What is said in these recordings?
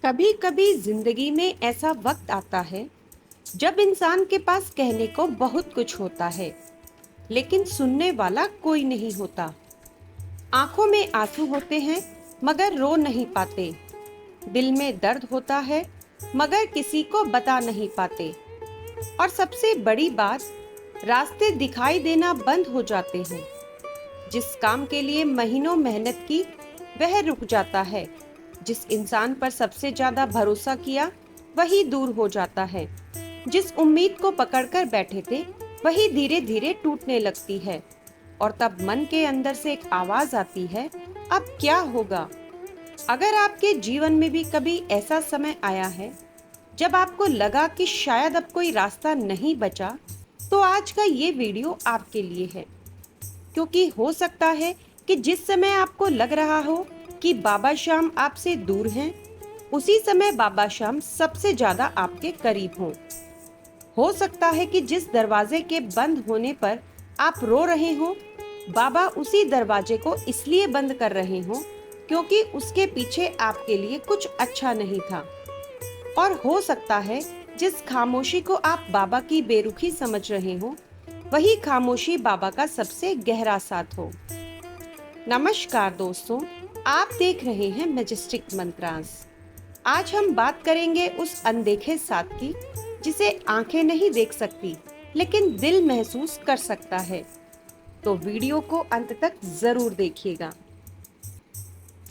कभी कभी जिंदगी में ऐसा वक्त आता है जब इंसान के पास कहने को बहुत कुछ होता है, लेकिन सुनने वाला कोई नहीं होता। आंखों में आंसू होते हैं मगर रो नहीं पाते। दिल में दर्द होता है मगर किसी को बता नहीं पाते। और सबसे बड़ी बात, रास्ते दिखाई देना बंद हो जाते हैं। जिस काम के लिए महीनों मेहनत की, वह रुक जाता है। जिस इंसान पर सबसे ज्यादा भरोसा किया, वही दूर हो जाता है। जिस उम्मीद को पकड़कर बैठे थे, वही धीरे धीरे टूटने लगती है। और तब मन के अंदर से एक आवाज आती है, अब क्या होगा। अगर आपके जीवन में भी कभी ऐसा समय आया है जब आपको लगा कि शायद अब कोई रास्ता नहीं बचा, तो आज का ये वीडियो आपके लिए है। क्योंकि हो सकता है कि जिस समय आपको लग रहा हो कि बाबा श्याम आपसे दूर हैं, उसी समय बाबा श्याम सबसे ज्यादा आपके करीब हों। हो सकता है कि जिस दरवाजे के बंद होने पर आप रो रहे हो, बाबा उसी दरवाजे को इसलिए बंद कर रहे हो क्योंकि उसके पीछे आपके लिए कुछ अच्छा नहीं था। और हो सकता है जिस खामोशी को आप बाबा की बेरुखी समझ रहे हो, वही खामोशी बाबा का सबसे गहरा साथ हो। नमस्कार दोस्तों, आप देख रहे हैं मैजेस्टिक मंत्रास। आज हम बात करेंगे उस अनदेखे साथ की, जिसे आंखें नहीं देख सकती लेकिन दिल महसूस कर सकता है। तो वीडियो को अंत तक जरूर देखिएगा,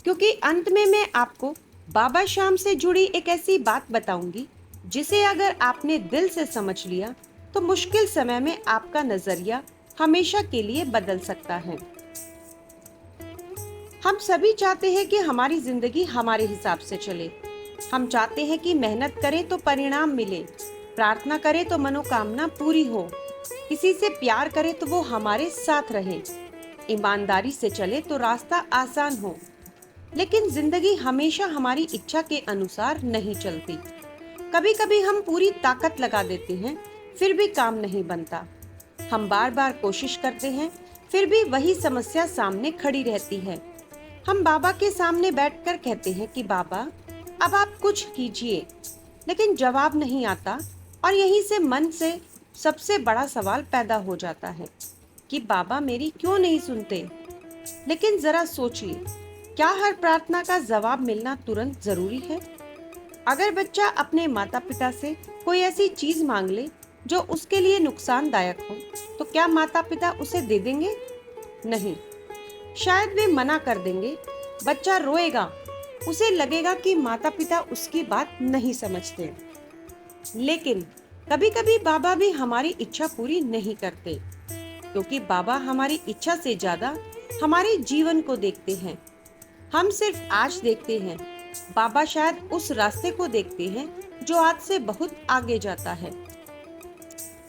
क्योंकि अंत में मैं आपको बाबा श्याम से जुड़ी एक ऐसी बात बताऊंगी जिसे अगर आपने दिल से समझ लिया तो मुश्किल समय में आपका नजरिया हमेशा के लिए बदल सकता है। हम सभी चाहते हैं कि हमारी जिंदगी हमारे हिसाब से चले। हम चाहते हैं कि मेहनत करें तो परिणाम मिले, प्रार्थना करें तो मनोकामना पूरी हो, किसी से प्यार करें तो वो हमारे साथ रहे, ईमानदारी से चले तो रास्ता आसान हो। लेकिन जिंदगी हमेशा हमारी इच्छा के अनुसार नहीं चलती। कभी कभी हम पूरी ताकत लगा देते हैं, फिर भी काम नहीं बनता। हम बार बार कोशिश करते हैं, फिर भी वही समस्या सामने खड़ी रहती है। हम बाबा के सामने बैठकर कहते हैं कि बाबा, अब आप कुछ कीजिए, लेकिन जवाब नहीं आता। और यहीं से मन से सबसे बड़ा सवाल पैदा हो जाता है कि बाबा मेरी क्यों नहीं सुनते। लेकिन जरा सोचिए, क्या हर प्रार्थना का जवाब मिलना तुरंत जरूरी है? अगर बच्चा अपने माता पिता से कोई ऐसी चीज मांग ले जो उसके लिए नुकसानदायक हो, तो क्या माता पिता उसे दे देंगे? नहीं, शायद वे मना कर देंगे। बच्चा रोएगा, उसे लगेगा कि माता पिता उसकी बात नहीं समझते। लेकिन कभी कभी बाबा भी हमारी इच्छा पूरी नहीं करते, क्योंकि बाबा हमारी इच्छा से ज्यादा हमारे जीवन को देखते हैं। हम सिर्फ आज देखते हैं, बाबा शायद उस रास्ते को देखते हैं जो आज से बहुत आगे जाता है।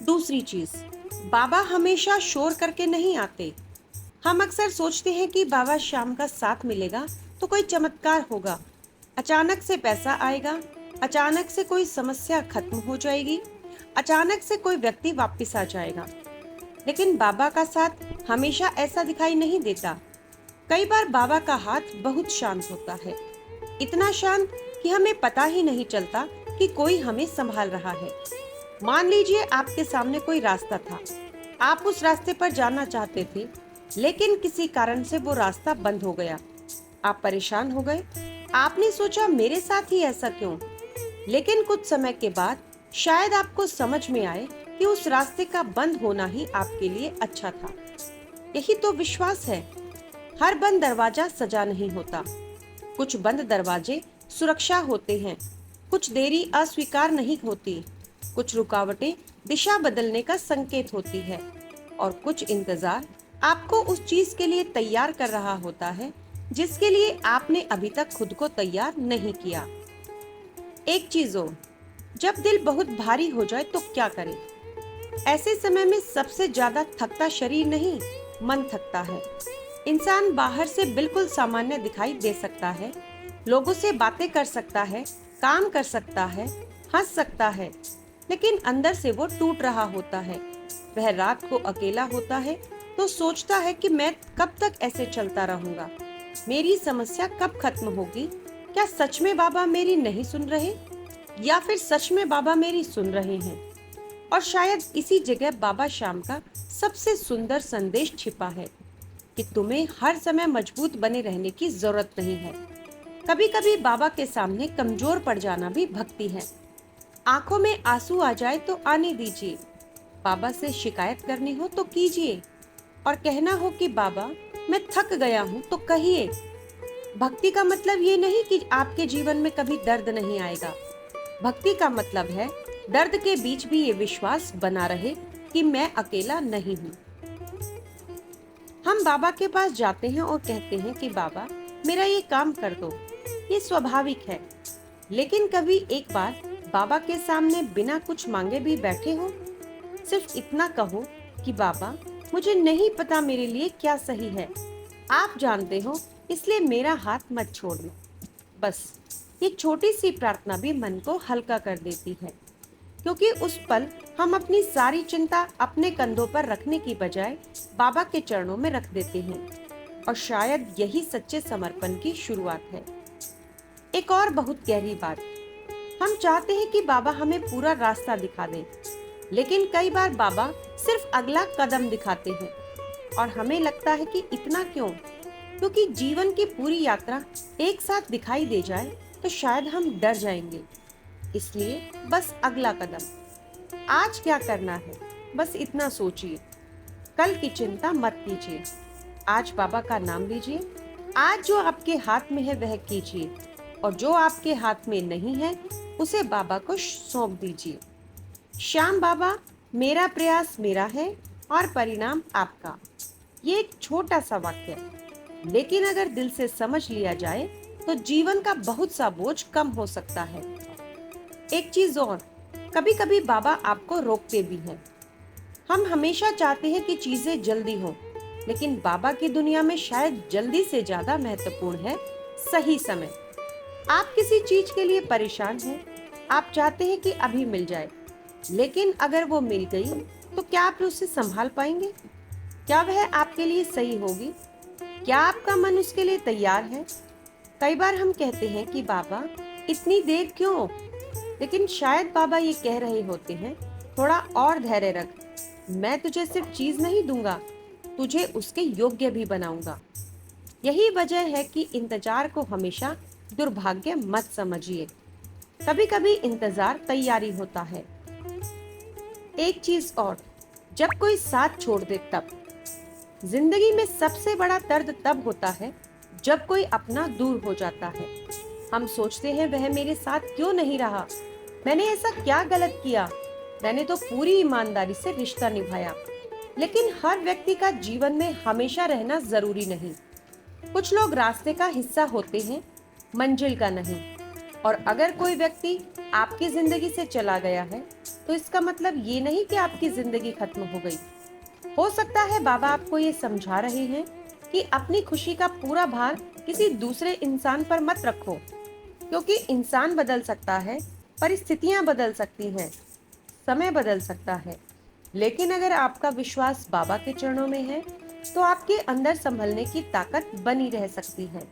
दूसरी चीज, बाबा हमेशा शोर करके नहीं आते। हम अक्सर सोचते हैं कि बाबा श्याम का साथ मिलेगा तो कोई चमत्कार होगा, अचानक से पैसा आएगा, अचानक से कोई समस्या खत्म हो जाएगी, अचानक से कोई व्यक्ति वापस आ जाएगा। लेकिन बाबा का साथ हमेशा ऐसा दिखाई नहीं देता। कई बार बाबा का हाथ बहुत शांत होता है, इतना शांत कि हमें पता ही नहीं चलता कि कोई हमें संभाल रहा है। मान लीजिए आपके सामने कोई रास्ता था, आप उस रास्ते पर जाना चाहते थे, लेकिन किसी कारण से वो रास्ता बंद हो गया। आप परेशान हो गए, आपने सोचा मेरे साथ ही ऐसा क्यों? लेकिन कुछ समय के बाद शायद आपको समझ में आए कि उस रास्ते का बंद होना ही आपके लिए अच्छा था। यही तो विश्वास है। हर बंद दरवाजा सजा नहीं होता। कुछ बंद दरवाजे सुरक्षा होते हैं, कुछ देरी अस्वीकार नहीं होती, कुछ रुकावटें दिशा बदलने का संकेत होती है, और कुछ इंतजार आपको उस चीज के लिए तैयार कर रहा होता है जिसके लिए आपने अभी तक खुद को तैयार नहीं किया। एक चीज हो, जब दिल बहुत भारी हो जाए तो क्या करें? ऐसे समय में सबसे ज्यादा थकता शरीर नहीं, मन थकता है। इंसान बाहर से बिल्कुल सामान्य दिखाई दे सकता है, लोगों से बातें कर सकता है, काम कर सकता है, हंस सकता है, लेकिन अंदर से वो टूट रहा होता है। वह रात को अकेला होता है तो सोचता है कि मैं कब तक ऐसे चलता रहूंगा, मेरी समस्या कब खत्म होगी, क्या सच में बाबा मेरी नहीं सुन रहे, या फिर सच में बाबा मेरी सुन रहे हैं? और शायद इसी जगह बाबा श्याम का सबसे सुंदर संदेश छिपा है कि तुम्हें हर समय मजबूत बने रहने की जरूरत नहीं है। कभी कभी बाबा के सामने कमजोर पड़ जाना भी भक्ति है। आंखों में आंसू आ जाए तो आने दीजिए, बाबा से शिकायत करनी हो तो कीजिए, और कहना हो कि बाबा मैं थक गया हूँ तो कहिए। भक्ति का मतलब ये नहीं कि आपके जीवन में कभी दर्द नहीं आएगा। भक्ति का मतलब है दर्द के बीच भी ये विश्वास बना रहे कि मैं अकेला नहीं हूँ। हम बाबा के पास जाते हैं और कहते हैं कि बाबा मेरा ये काम कर दो, ये स्वाभाविक है। लेकिन कभी एक बार बाबा के सामने बिना कुछ मांगे भी बैठे हो? सिर्फ इतना कहो कि बाबा मुझे नहीं पता मेरे लिए क्या सही है, आप जानते हो, इसलिए मेरा हाथ मत छोड़ना। बस ये छोटी सी प्रार्थना भी मन को हल्का कर देती है, क्योंकि उस पल हम अपनी सारी चिंता अपने कंधों पर रखने की बजाय बाबा के चरणों में रख देते हैं। और शायद यही सच्चे समर्पण की शुरुआत है। एक और बहुत गहरी बात, हम चाहते हैं कि बाबा हमें पूरा रास्ता दिखा दें, लेकिन कई बार बाबा सिर्फ अगला कदम दिखाते हैं और हमें लगता है कि इतना क्यों? क्योंकि जीवन की पूरी यात्रा एक साथ दिखाई दे जाए तो शायद हम डर जाएंगे। इसलिए बस अगला कदम। आज क्या करना है, बस इतना सोचिए। कल की चिंता मत कीजिए। आज बाबा का नाम लीजिए। आज जो आपके हाथ में है वह कीजिए, और जो आपके हाथ में नहीं है उसे बाबा को सौंप दीजिए। श्याम बाबा, मेरा प्रयास मेरा है और परिणाम आपका। ये एक छोटा सा वाक्य, लेकिन अगर दिल से समझ लिया जाए तो जीवन का बहुत सा बोझ कम हो सकता है। एक चीज और, कभी कभी बाबा आपको रोकते भी हैं। हम हमेशा चाहते हैं कि चीजें जल्दी हों, लेकिन बाबा की दुनिया में शायद जल्दी से ज्यादा महत्वपूर्ण है सही समय। आप किसी चीज के लिए परेशान हैं, आप चाहते हैं कि अभी मिल जाए, लेकिन अगर वो मिल गई तो क्या आप उसे संभाल पाएंगे? क्या वह आपके लिए सही होगी? क्या आपका मन उसके लिए तैयार है? कई बार हम कहते हैं कि बाबा इतनी देर क्यों, लेकिन शायद बाबा ये कह रहे होते हैं, थोड़ा और धैर्य रख, मैं तुझे सिर्फ चीज नहीं दूंगा, तुझे उसके योग्य भी बनाऊंगा। यही वजह है कि इंतजार को हमेशा दुर्भाग्य मत समझिए। कभी कभी इंतजार तैयारी होता है। एक चीज और, जब कोई साथ छोड़ दे तब। जिंदगी में सबसे बड़ा दर्द तब होता है जब कोई अपना दूर हो जाता है। हम सोचते हैं वह मेरे साथ क्यों नहीं रहा, मैंने ऐसा क्या गलत किया, मैंने तो पूरी ईमानदारी से रिश्ता निभाया। लेकिन हर व्यक्ति का जीवन में हमेशा रहना जरूरी नहीं। कुछ लोग रास्ते का हिस्सा होते हैं, मंजिल का नहीं। और अगर कोई व्यक्ति आपकी जिंदगी से चला गया है तो इसका मतलब ये नहीं कि आपकी जिंदगी खत्म हो गई। हो सकता है बाबा आपको ये समझा रहे हैं कि अपनी खुशी का पूरा भार किसी दूसरे इंसान पर मत रखो, क्योंकि इंसान बदल सकता है, परिस्थितियां बदल सकती हैं, समय बदल सकता है, लेकिन अगर आपका विश्वास बाबा के चरणों में है तो आपके अंदर संभलने की ताकत बनी रह सकती है।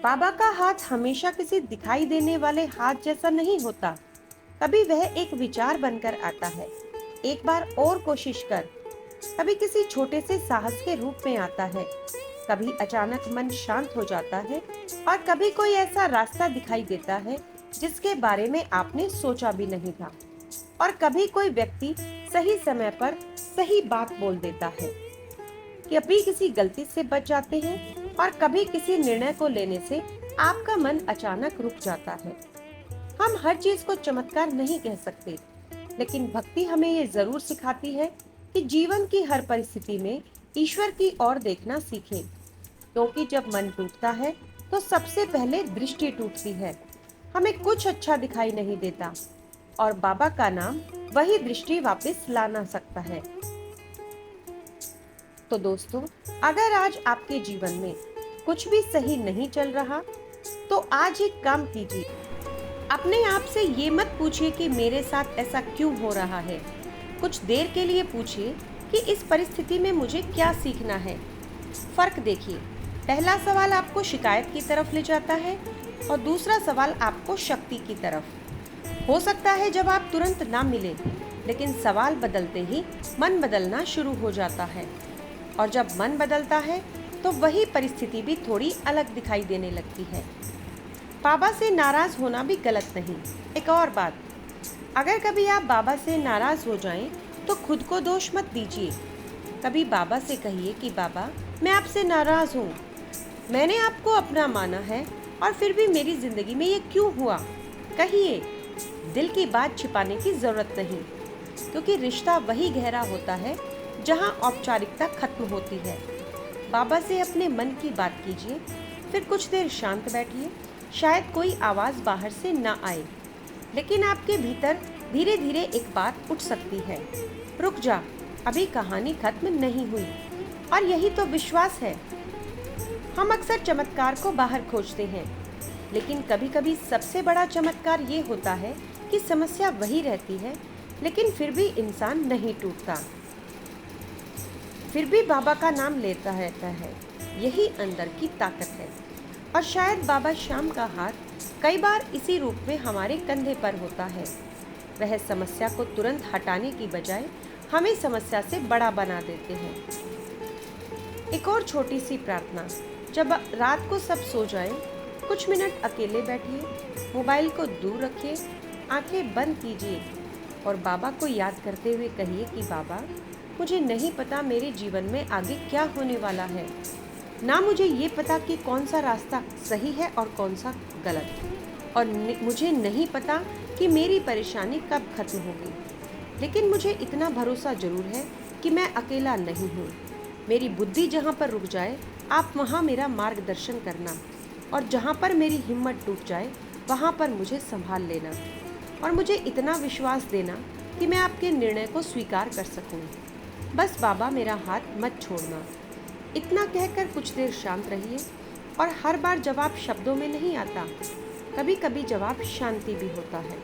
बाबा का हाथ हमेशा किसी दिखाई देने वाले हाथ जैसा नहीं होता। कभी वह एक विचार बनकर आता है, एक बार और कोशिश कर। कभी किसी छोटे से साहस के रूप में आता है, कभी अचानक मन शांत हो जाता है, और कभी कोई ऐसा रास्ता दिखाई देता है जिसके बारे में आपने सोचा भी नहीं था। और कभी कोई व्यक्ति सही समय पर सही बात बोल देता है। कभी किसी गलती से बच जाते हैं और कभी किसी निर्णय को लेने से आपका मन अचानक रुक जाता है। हम हर चीज को चमत्कार नहीं कह सकते, लेकिन भक्ति हमें ये जरूर सिखाती है कि जीवन की हर परिस्थिति में ईश्वर की ओर देखना सीखें, क्योंकि जब मन टूटता है तो सबसे पहले दृष्टि टूटती है। हमें कुछ अच्छा दिखाई नहीं देता, और बाबा का नाम वही दृष्टि वापस लाना सकता है। तो दोस्तों, अगर आज आपके जीवन में कुछ भी सही नहीं चल रहा तो आज एक काम कीजिए। अपने आप से ये मत पूछिए कि मेरे साथ ऐसा क्यों हो रहा है। कुछ देर के लिए पूछिए कि इस परिस्थिति में मुझे क्या सीखना है। फर्क देखिए। पहला सवाल आपको शिकायत की तरफ ले जाता है और दूसरा सवाल आपको शक्ति की तरफ। हो सकता है जवाब तुरंत ना मिले, लेकिन सवाल बदलते ही मन बदलना शुरू हो जाता है। और जब मन बदलता है तो वही परिस्थिति भी थोड़ी अलग दिखाई देने लगती है। बाबा से नाराज होना भी गलत नहीं। एक और बात, अगर कभी आप बाबा से नाराज हो जाएं तो खुद को दोष मत दीजिए। कभी बाबा से कहिए कि बाबा, मैं आपसे नाराज हूँ, मैंने आपको अपना माना है और फिर भी मेरी जिंदगी में ये क्यों हुआ। कहिए, दिल की बात छिपाने की जरूरत नहीं, क्योंकि रिश्ता वही गहरा होता है जहाँ औपचारिकता खत्म होती है। बाबा से अपने मन की बात कीजिए, फिर कुछ देर शांत बैठिए। शायद कोई आवाज़ बाहर से ना आए, लेकिन आपके भीतर धीरे धीरे एक बात उठ सकती है, रुक जा, अभी कहानी खत्म नहीं हुई। और यही तो विश्वास है। हम अक्सर चमत्कार को बाहर खोजते हैं, लेकिन कभी कभी सबसे बड़ा चमत्कार ये होता है कि समस्या वही रहती है, लेकिन फिर भी इंसान नहीं टूटता, फिर भी बाबा का नाम लेता रहता है। यही अंदर की ताकत है। और शायद बाबा श्याम का हाथ कई बार इसी रूप में हमारे कंधे पर होता है। वह समस्या को तुरंत हटाने की बजाय हमें समस्या से बड़ा बना देते हैं। एक और छोटी सी प्रार्थना, जब रात को सब सो जाएं, कुछ मिनट अकेले बैठिए, मोबाइल को दूर रखिए, आंखें बंद कीजिए और बाबा को याद करते हुए कहिए कि बाबा, मुझे नहीं पता मेरे जीवन में आगे क्या होने वाला है, ना मुझे ये पता कि कौन सा रास्ता सही है और कौन सा गलत, और मुझे नहीं पता कि मेरी परेशानी कब खत्म होगी, लेकिन मुझे इतना भरोसा जरूर है कि मैं अकेला नहीं हूँ। मेरी बुद्धि जहाँ पर रुक जाए, आप वहाँ मेरा मार्गदर्शन करना, और जहाँ पर मेरी हिम्मत टूट जाए वहाँ पर मुझे संभाल लेना, और मुझे इतना विश्वास देना कि मैं आपके निर्णय को स्वीकार कर सकूँ। बस बाबा, मेरा हाथ मत छोड़ना। इतना कहकर कुछ देर शांत रहिए। और हर बार जवाब शब्दों में नहीं आता, कभी कभी जवाब शांति भी होता है।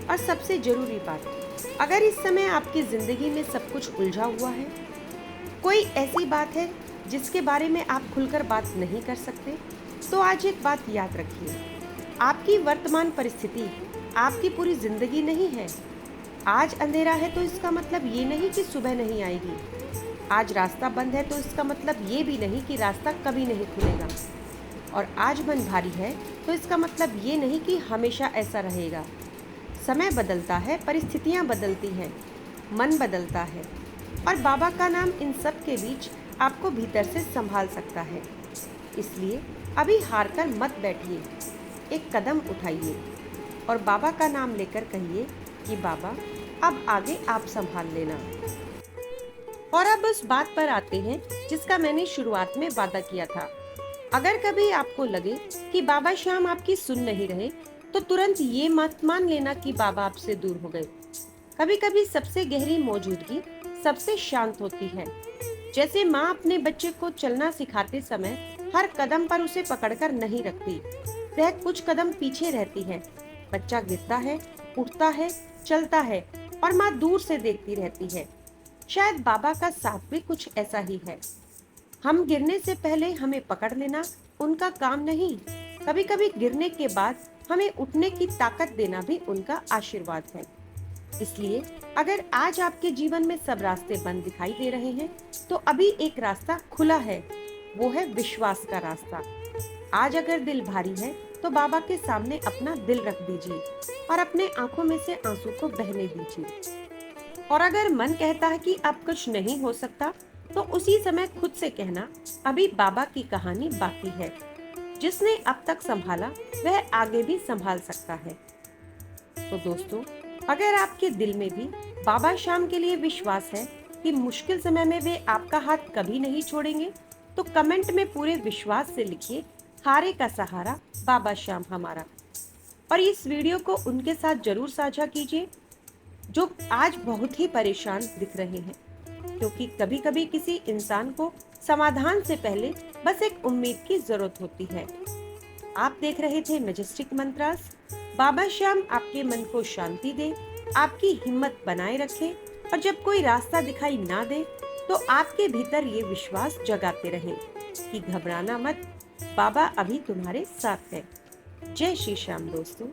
और सबसे जरूरी बात, अगर इस समय आपकी जिंदगी में सब कुछ उलझा हुआ है, कोई ऐसी बात है जिसके बारे में आप खुलकर बात नहीं कर सकते, तो आज एक बात याद रखिए, आपकी वर्तमान परिस्थिति आपकी पूरी जिंदगी नहीं है। आज अंधेरा है तो इसका मतलब ये नहीं कि सुबह नहीं आएगी। आज रास्ता बंद है तो इसका मतलब ये भी नहीं कि रास्ता कभी नहीं खुलेगा। और आज मन भारी है तो इसका मतलब ये नहीं कि हमेशा ऐसा रहेगा। समय बदलता है, परिस्थितियाँ बदलती हैं, मन बदलता है, और बाबा का नाम इन सब के बीच आपको भीतर से संभाल सकता है। इसलिए अभी हार कर मत बैठिए, एक कदम उठाइए और बाबा का नाम लेकर कहिए कि बाबा, अब आगे आप संभाल लेना। और अब उस बात पर आते हैं जिसका मैंने शुरुआत में वादा किया था। अगर कभी आपको लगे कि बाबा श्याम आपकी सुन नहीं रहे, तो तुरंत ये मत मान लेना कि बाबा आपसे दूर हो गए। कभी कभी सबसे गहरी मौजूदगी सबसे शांत होती है। जैसे माँ अपने बच्चे को चलना सिखाते समय हर कदम पर उसे पकड़कर नहीं रखती, वह कुछ कदम पीछे रहती है। बच्चा गिरता है, उठता है, चलता है, और माँ दूर से देखती रहती है। शायद बाबा का साथ भी कुछ ऐसा ही है। हम गिरने से पहले हमें पकड़ लेना उनका काम नहीं, कभी कभी गिरने के बाद हमें उठने की ताकत देना भी उनका आशीर्वाद है। इसलिए अगर आज आपके जीवन में सब रास्ते बंद दिखाई दे रहे हैं, तो अभी एक रास्ता खुला है, वो है विश्वास का रास्ता। आज अगर दिल भारी है तो बाबा के सामने अपना दिल रख दीजिए और अपने आंखों में से आंसू को बहने दीजिए। और अगर मन कहता है कि अब कुछ नहीं हो सकता, तो उसी समय खुद से कहना, अभी बाबा की कहानी बाकी है। जिसने अब तक संभाला वह आगे भी संभाल सकता है। तो दोस्तों, अगर आपके दिल में भी बाबा श्याम के लिए विश्वास है कि मुश्किल समय में वे आपका हाथ कभी नहीं छोड़ेंगे, तो कमेंट में पूरे विश्वास से लिखिए, हारे का सहारा बाबा श्याम हमारा। और इस वीडियो को उनके साथ जरूर साझा कीजिए जो आज बहुत ही परेशान दिख रहे हैं, क्योंकि कभी कभी किसी इंसान को समाधान से पहले बस एक उम्मीद की जरूरत होती है। आप देख रहे थे मैजेस्टिक मंत्रास। बाबा श्याम आपके मन को शांति दे, आपकी हिम्मत बनाए रखे, और जब कोई रास्ता दिखाई ना दे तो आपके भीतर ये विश्वास जगाते रहें कि घबराना मत, बाबा अभी तुम्हारे साथ है। जय श्री श्याम दोस्तों।